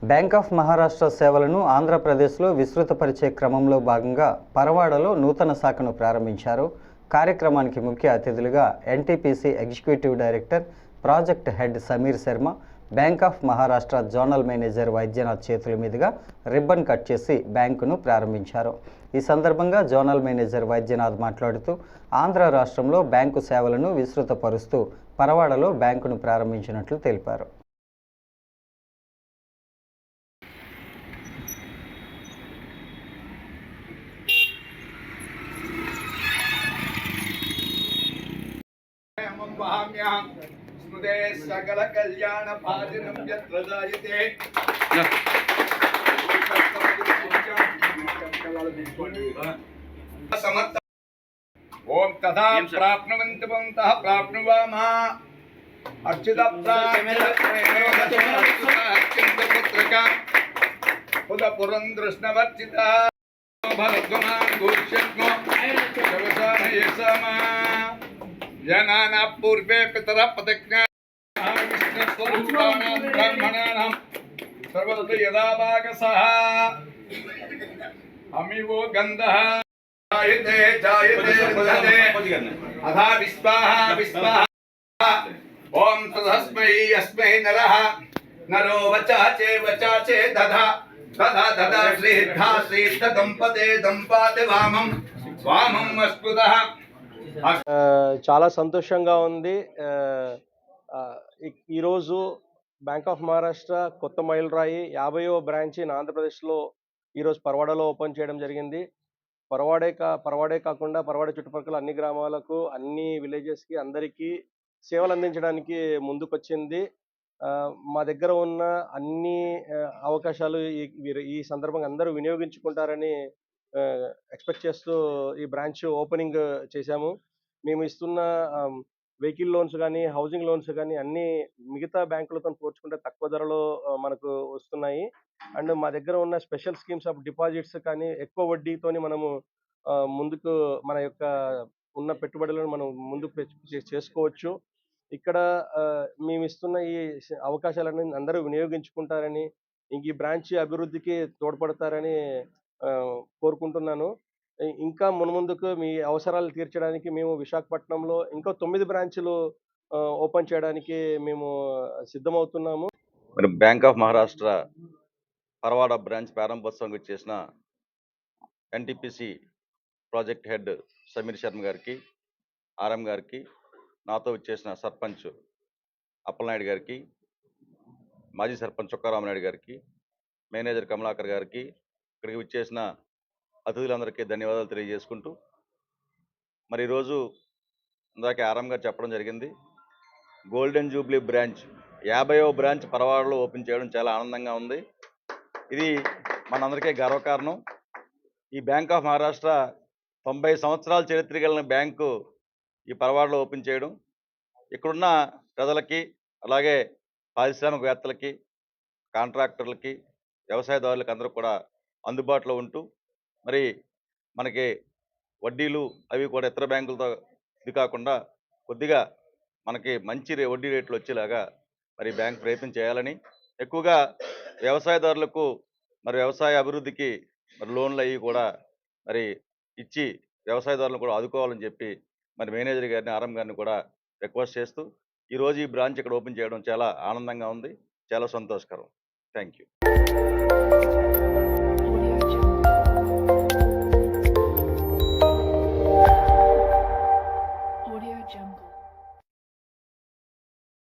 Bank of Maharashtra సేవలను ఆంధ్రప్రదేశ్లో విస్తృతపరిచే క్రమంలో భాగంగా పరవాడలో నూతన శాఖను ప్రారంభించారు. కార్యక్రమానికి ముఖ్య అతిథులుగా NTPC executive director, project head Sameer Sharma, bank of Maharashtra zonal manager Vaidyanath చేతుల మీదుగా రిబ్బన్ కట్ చేసి బ్యాంకును ప్రారంభించారు. ఈ సందర్భంగా జోనల్ మేనేజర్ వైద్యనాథ్ మాట్లాడుతూ ఆంధ్ర రాష్ట్రంలో బ్యాంకు సేవలను విస్తృతపరుస్తూ పరవాడలో బ్యాంకును ప్రారంభించినట్లు తెలిపారు. स्मृते सकल कल्याण भाजनम यत्र जायते समर्थ ओम तथा प्राप्नुवन्तः प्राप्नुवामा अर्चित पुत्रका उद पुरंद्रष्णवर्चिता भरद्वान् घोष्यन्नो व्यवसायसमा जनाना पूर्वे पितरः प्रतिज्ञा विष्णुस्वरूपाणां ब्राह्मणानां सर्वत्र यदा वागसः अमिवो गन्धः जायते जायते अथा विस्वाहा ॐ तदस्मै अस्मै नरः नरो वचाचे दधा दधा श्रीद्धा श्रीष्ठ दंपते दंपाते वामं अस्मृतः. చాలా సంతోషంగా ఉంది. ఈరోజు బ్యాంక్ ఆఫ్ మహారాష్ట్ర కొత్త మైలురాయి 50వ బ్రాంచ్ని ఆంధ్రప్రదేశ్లో ఈరోజు పరవాడలో ఓపెన్ చేయడం జరిగింది. పరవాడే కాకుండా పరవాడ చుట్టుపక్కల అన్ని గ్రామాలకు, అన్ని విలేజెస్కి, అందరికీ సేవలు అందించడానికి ముందుకొచ్చింది. మా దగ్గర ఉన్న అన్ని అవకాశాలు ఈ సందర్భంగా అందరూ వినియోగించుకుంటారని ఎక్స్పెక్ట్ చేస్తూ ఈ బ్రాంచ్ ఓపెనింగ్ చేశాము. మేము ఇస్తున్న వెహికల్ లోన్స్ కానీ, హౌసింగ్ లోన్స్ కానీ అన్ని మిగతా బ్యాంకులతో పోల్చుకుంటే తక్కువ ధరలో మనకు వస్తున్నాయి. అండ్ మా దగ్గర ఉన్న స్పెషల్ స్కీమ్స్ ఆఫ్ డిపాజిట్స్ కానీ ఎక్కువ వడ్డీతోని మనము ముందుకు మన యొక్క ఉన్న పెట్టుబడులను మనం ముందుకు చేసుకోవచ్చు. ఇక్కడ మేము ఇస్తున్న ఈ అవకాశాలను అందరూ వినియోగించుకుంటారని, ఈ బ్రాంచ్ అభివృద్ధికి తోడ్పడతారని కోరుకుంటున్నాను. ఇంకా మున్ముందుకు మీ అవసరాలు తీర్చడానికి మేము విశాఖపట్నంలో ఇంకా 9 బ్రాంచ్లు ఓపెన్ చేయడానికి మేము సిద్ధమవుతున్నాము. మరి bank of Maharashtra Paravada branch ప్రారంభోత్సవం చేసిన NTPC project head Sameer Sharma గారికి, ఆర్ఎం గారికి, నాతో వచ్చేసిన సర్పంచ్ అప్పలనాయుడు గారికి, మాజీ సర్పంచ్ చొక్కారామనాయుడు గారికి, మేనేజర్ కమలాకర్ గారికి, ఇక్కడికి వచ్చేసిన అతిథులందరికీ ధన్యవాదాలు తెలియజేసుకుంటూ, మరి ఈరోజు ఇందాక ఆర్ఎం గారు చెప్పడం జరిగింది, గోల్డెన్ జూబ్లీ బ్రాంచ్ 50వ బ్రాంచ్ పరవాడలో ఓపెన్ చేయడం చాలా ఆనందంగా ఉంది. ఇది మనందరికీ గర్వకారణం. ఈ బ్యాంక్ ఆఫ్ మహారాష్ట్ర 90 సంవత్సరాల చరిత్ర కలిగిన బ్యాంకు ఈ పరవాడలో ఓపెన్ చేయడం ఇక్కడున్న ప్రజలకి, అలాగే పారిశ్రామికవేత్తలకి, కాంట్రాక్టర్లకి, వ్యవసాయదారులకి అందరూ కూడా అందుబాటులో ఉంటూ, మరి మనకి వడ్డీలు అవి కూడా ఇతర బ్యాంకులతో ఇది కాకుండా కొద్దిగా మనకి మంచి వడ్డీ రేట్లు వచ్చేలాగా మరి బ్యాంక్ ప్రయత్నం చేయాలని, ఎక్కువగా వ్యవసాయదారులకు మరి వ్యవసాయ అభివృద్ధికి మరి లోన్లు అవి కూడా మరి ఇచ్చి వ్యవసాయదారులను కూడా ఆదుకోవాలని చెప్పి మరి మేనేజర్ గారిని, ఆర్ఎం గారిని కూడా రిక్వెస్ట్ చేస్తూ ఈరోజు ఈ బ్రాంచ్ ఇక్కడ ఓపెన్ చేయడం చాలా ఆనందంగా ఉంది, చాలా సంతోషకరం. Thank you. Audio Jungle.